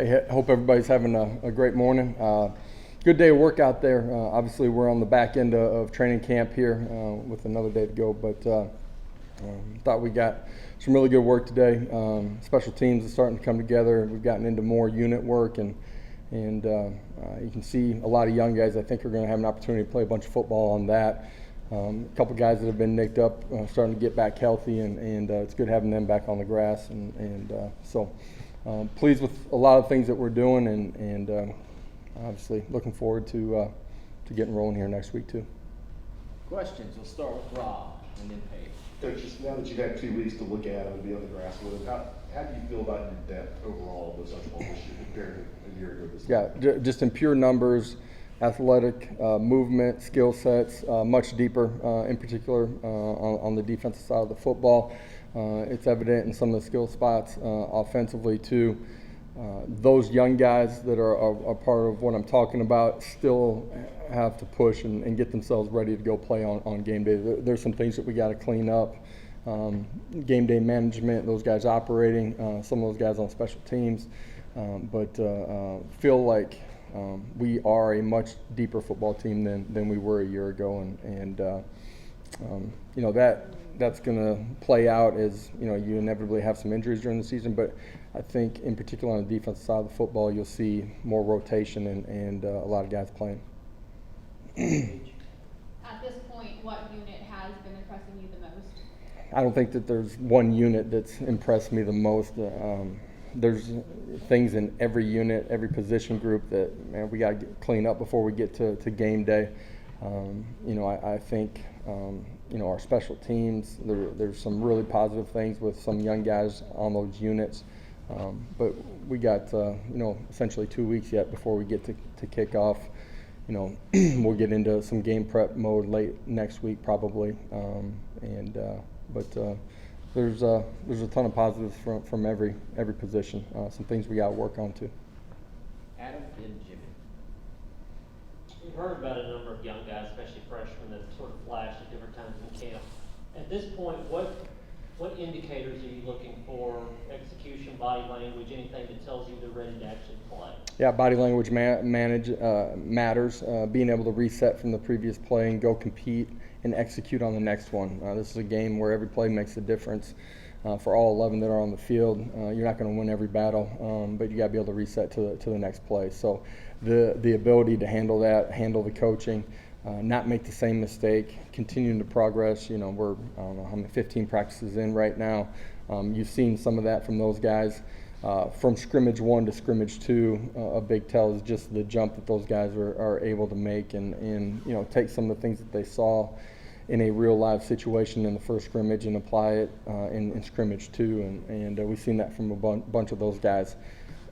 I hope everybody's having a great morning. Good day of work out there. Obviously, we're on the back end of training camp here with another day to go, but thought we got some really good work today. Special teams is starting to come together. We've gotten into more unit work, and you can see a lot of young guys I think are going to have an opportunity to play a bunch of football on that. A couple guys that have been nicked up starting to get back healthy, and it's good having them back on the grass, so pleased with a lot of things that we're doing, and obviously looking forward to getting rolling here next week too. Questions? We'll start with Rob and then Paige. Coach, just now that you've had 2 weeks to look at them and be on the grass with them, how do you feel about your depth overall with such ball this year compared to a year ago this time? Yeah, just in pure numbers, athletic movement, skill sets, much deeper in particular on the defensive side of the football. It's evident in some of the skill spots offensively too. Those young guys that are part of what I'm talking about still have to push and get themselves ready to go play on game day. There's some things that we got to clean up. Game day management, those guys operating, some of those guys on special teams, but feel like we are a much deeper football team than we were a year ago, and you know that's going to play out as you inevitably have some injuries during the season, but I think in particular on the defensive side of the football you'll see more rotation and a lot of guys playing. At this point, what unit has been impressing you the most? I don't think that there's one unit that's impressed me the most. There's things in every unit, every position group that we got to clean up before we get to game day. I think our special teams, there's some really positive things with some young guys on those units. But we got essentially 2 weeks yet before we get to kick off. We'll get into some game prep mode late next week probably, but there's a ton of positives from every position. Some things we got to work on too. Adam and Jimmy. We've heard about a number of young guys, especially freshmen, that sort of flash at different times in camp. At this point, what indicators are you looking for? Execution, body language, anything that tells you they're ready to actually play? Yeah, body language matters. Being able to reset from the previous play and go compete and execute on the next one. This is a game where every play makes a difference. For all 11 that are on the field, you're not going to win every battle, but you got to be able to reset to the next play. So the ability to handle that, handle the coaching, not make the same mistake, continuing to progress. We're I don't know how many 15 practices in right now. You've seen some of that from those guys. From scrimmage 1 to scrimmage 2, a big tell is just the jump that those guys are able to make and take some of the things that they saw in a real live situation in the first scrimmage and apply it in scrimmage 2, and we've seen that from a bunch of those guys.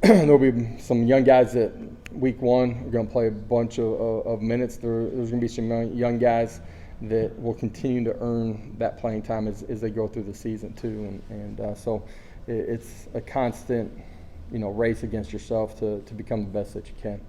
There'll be some young guys that week 1 are going to play a bunch of minutes. There's going to be some young guys that will continue to earn that playing time as they go through the season too, and so it's a constant race against yourself to become the best that you can.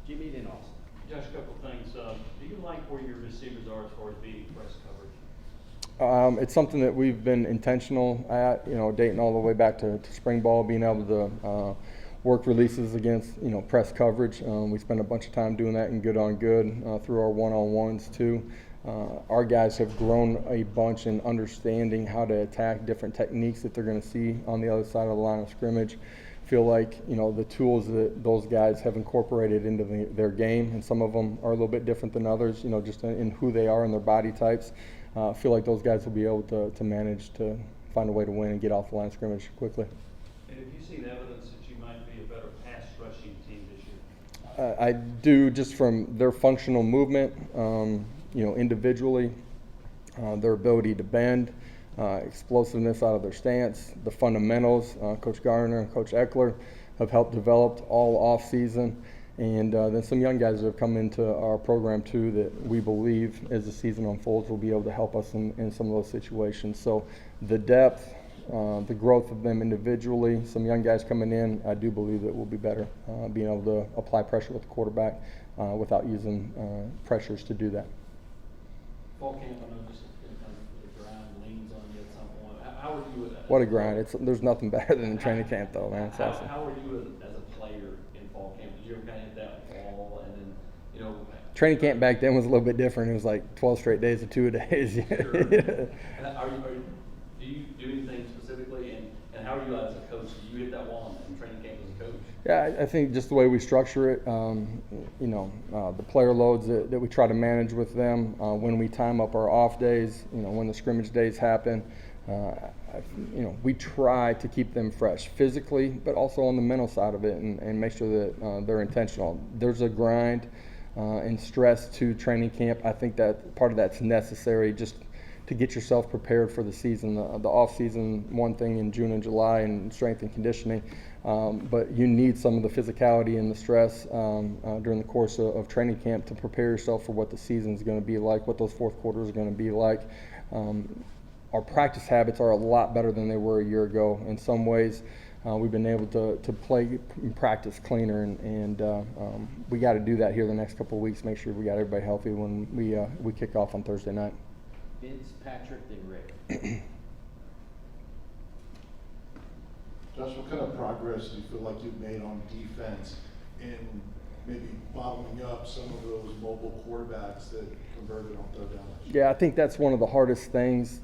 Jimmy and Austin. Josh, a couple of things. Do you like where your receivers are as far as beating press coverage? It's something that we've been intentional at, dating all the way back to spring ball, being able to work releases against, press coverage. We spend a bunch of time doing that in good on good through our one-on-ones too. Our guys have grown a bunch in understanding how to attack different techniques that they're going to see on the other side of the line of scrimmage. Feel like the tools that those guys have incorporated into their game, and some of them are a little bit different than others, just in who they are and their body types. Feel like those guys will be able to manage to find a way to win and get off the line of scrimmage quickly. And have you seen evidence that you might be a better pass rushing team this year? I do, just from their functional movement, individually, their ability to bend, explosiveness out of their stance, the fundamentals. Coach Garner and Coach Eckler have helped develop all off season, and then some young guys that have come into our program too that we believe as the season unfolds will be able to help us in some of those situations. So the depth, the growth of them individually, some young guys coming in, I do believe that we'll be better being able to apply pressure with the quarterback without using pressures to do that. Fall camp, I know just the ground leans on you at some point. How are you with that? What a grind. There's nothing better than training camp though, man. It's awesome. How are you as a player you know. Training camp back then was a little bit different. It was like 12 straight days of 2-a-days. Sure. And do you do anything specifically, and how are you as a coach? Do you hit that wall in training camp as a coach? Yeah, I think just the way we structure it, the player loads that we try to manage with them, when we time up our off days, when the scrimmage days happen, we try to keep them fresh physically, but also on the mental side of it, and make sure that they're intentional. There's a grind and stress to training camp. I think that part of that's necessary just to get yourself prepared for the season. The off season, one thing in June and July, and strength and conditioning, but you need some of the physicality and the stress during the course of training camp to prepare yourself for what the season is going to be like, what those fourth quarters are going to be like. Our practice habits are a lot better than they were a year ago. In some ways, we've been able to play and practice cleaner, and we got to do that here the next couple of weeks. Make sure we got everybody healthy when we kick off on Thursday night. Vince, Patrick, then Rick. Josh, what kind of progress do you feel like you've made on defense in maybe bottling up some of those mobile quarterbacks that converted on third down? Yeah, I think that's one of the hardest things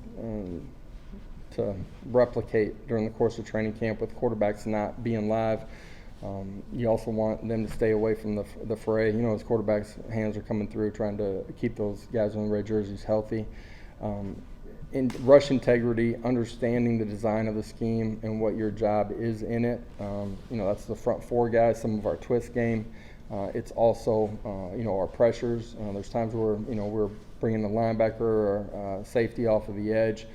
to replicate during the course of training camp, with quarterbacks not being live. You also want them to stay away from the fray. As quarterbacks' hands are coming through, trying to keep those guys in the red jerseys healthy. In rush integrity, understanding the design of the scheme and what your job is in it. That's the front four guys, some of our twist game. It's also, our pressures. There's times where, we're bringing the linebacker or safety off of the edge.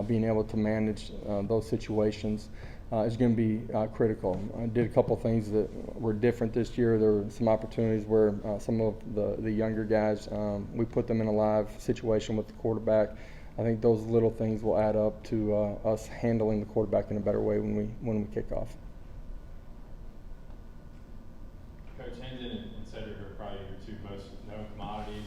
Being able to manage those situations is going to be critical. I did a couple things that were different this year. There were some opportunities where some of the younger guys, we put them in a live situation with the quarterback. I think those little things will add up to us handling the quarterback in a better way when we kick off. Coach Hendon and Cedric are probably your two most known commodities.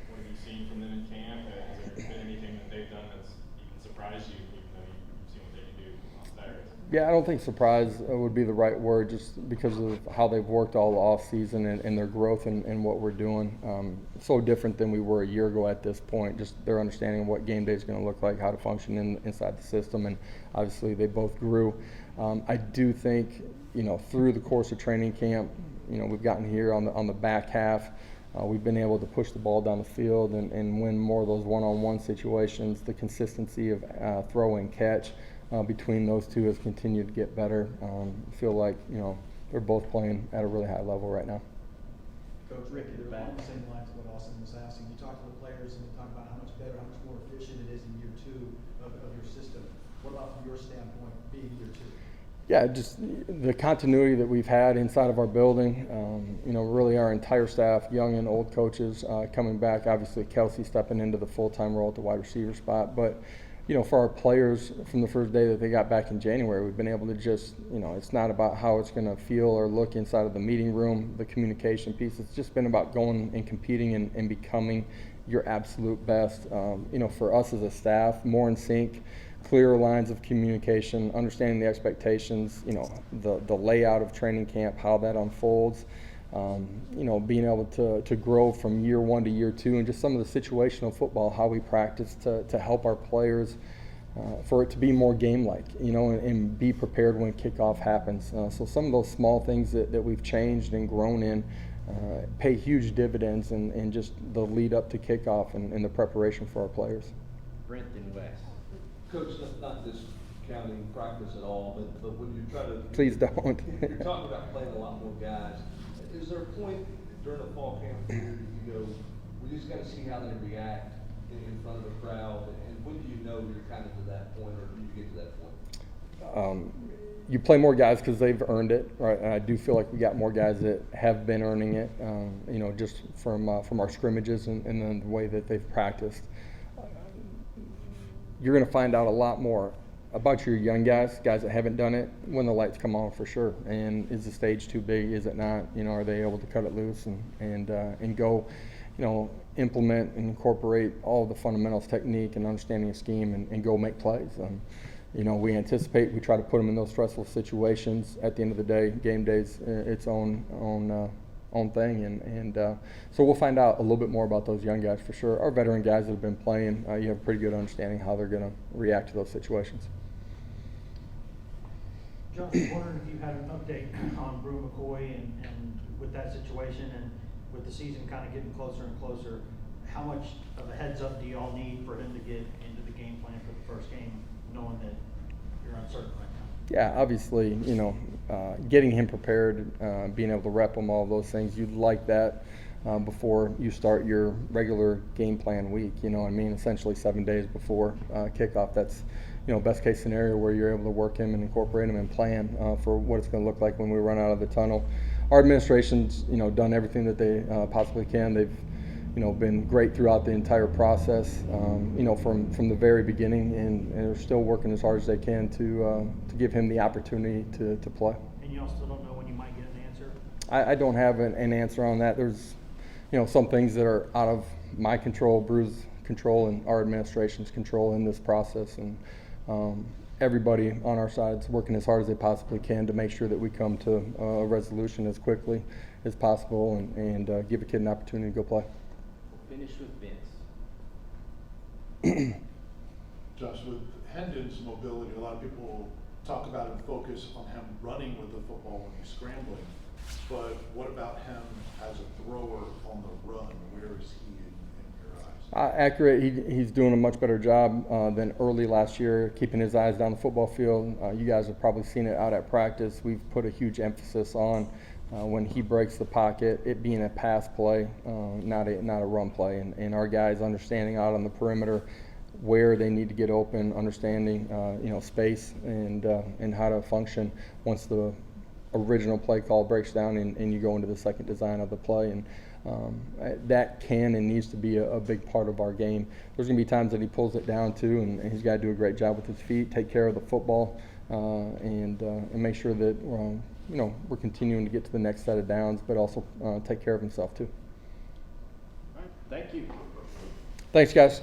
What have you seen from them in camp? Has there been anything that they've done that's even surprised you, even though you've seen what they can do on Saturdays? Yeah, I don't think surprise would be the right word, just because of how they've worked all off season and their growth and what we're doing. So different than we were a year ago at this point. Just their understanding of what game day is going to look like, how to function inside the system, and obviously they both grew. I do think, through the course of training camp, we've gotten here on the back half. We've been able to push the ball down the field and win more of those one-on-one situations. The consistency of throw and catch between those two has continued to get better. I feel like, they're both playing at a really high level right now. Coach Rick, you're along the same lines of what Austin was asking. You talk to the players and you talk about how much better, how much more efficient it is in year two of your system. What about from your standpoint being year two? Yeah, just the continuity that we've had inside of our building, really our entire staff, young and old coaches coming back. Obviously, Kelsey stepping into the full-time role at the wide receiver spot. But, for our players from the first day that they got back in January, we've been able to just, it's not about how it's going to feel or look inside of the meeting room, the communication piece. It's just been about going and competing and becoming your absolute best. For us as a staff, more in sync, clearer lines of communication, understanding the expectations, the layout of training camp, how that unfolds, being able to grow from year one to year two, and just some of the situational football, how we practice to help our players for it to be more game-like, and be prepared when kickoff happens. So some of those small things that we've changed and grown in pay huge dividends in just the lead up to kickoff and the preparation for our players. Brent, then Wes. Coach, not discounting practice at all, but when you try to... Please don't. You're talking about playing a lot more guys. Is there a point during the fall camp period you go, we just got to see how they react in front of a crowd, and when do you know you're kind of to that point, or do you get to that point? You play more guys because they've earned it, right? And I do feel like we got more guys that have been earning it, just from our scrimmages and then the way that they've practiced. You're going to find out a lot more about your young guys that haven't done it, when the lights come on for sure. And is the stage too big? Is it not? Are they able to cut it loose and go, implement and incorporate all the fundamentals, technique, and understanding of scheme, and go make plays. We anticipate, we try to put them in those stressful situations. At the end of the day, game day's its own own thing, and so we'll find out a little bit more about those young guys for sure. Our veteran guys that have been playing, you have a pretty good understanding how they're going to react to those situations. Josh, I was wondering if you had an update on Brew McCoy and with that situation and with the season kind of getting closer and closer, how much of a heads up do y'all need for him to get into the game plan for the first game, knowing that you're uncertain right now? Yeah, obviously, getting him prepared, being able to rep him, all those things, you'd like that before you start your regular game plan week. You know what I mean? Essentially 7 days before kickoff. That's, best case scenario where you're able to work him and incorporate him and plan for what it's going to look like when we run out of the tunnel. Our administration's, done everything that they possibly can. They've, been great throughout the entire process, from the very beginning, and they're still working as hard as they can to give him the opportunity to play. And y'all still don't know when you might get an answer? I don't have an answer on that. There's, some things that are out of my control, Brew's control, and our administration's control in this process, and everybody on our side is working as hard as they possibly can to make sure that we come to a resolution as quickly as possible and give a kid an opportunity to go play. Finish with Vince. Josh, with Hendon's mobility, a lot of people talk about and focus on him running with the football when he's scrambling. But what about him as a thrower on the run? Where is he in your eyes? Accurate. He's doing a much better job than early last year, keeping his eyes down the football field. You guys have probably seen it out at practice. We've put a huge emphasis on when he breaks the pocket, it being a pass play, not a run play. And our guys understanding out on the perimeter where they need to get open, understanding space and how to function once the original play call breaks down and you go into the second design of the play. And that can and needs to be a big part of our game. There's going to be times that he pulls it down too, and he's got to do a great job with his feet, take care of the football, and make sure that we're continuing to get to the next set of downs, but also take care of himself too. All right, thank you. Thanks, guys.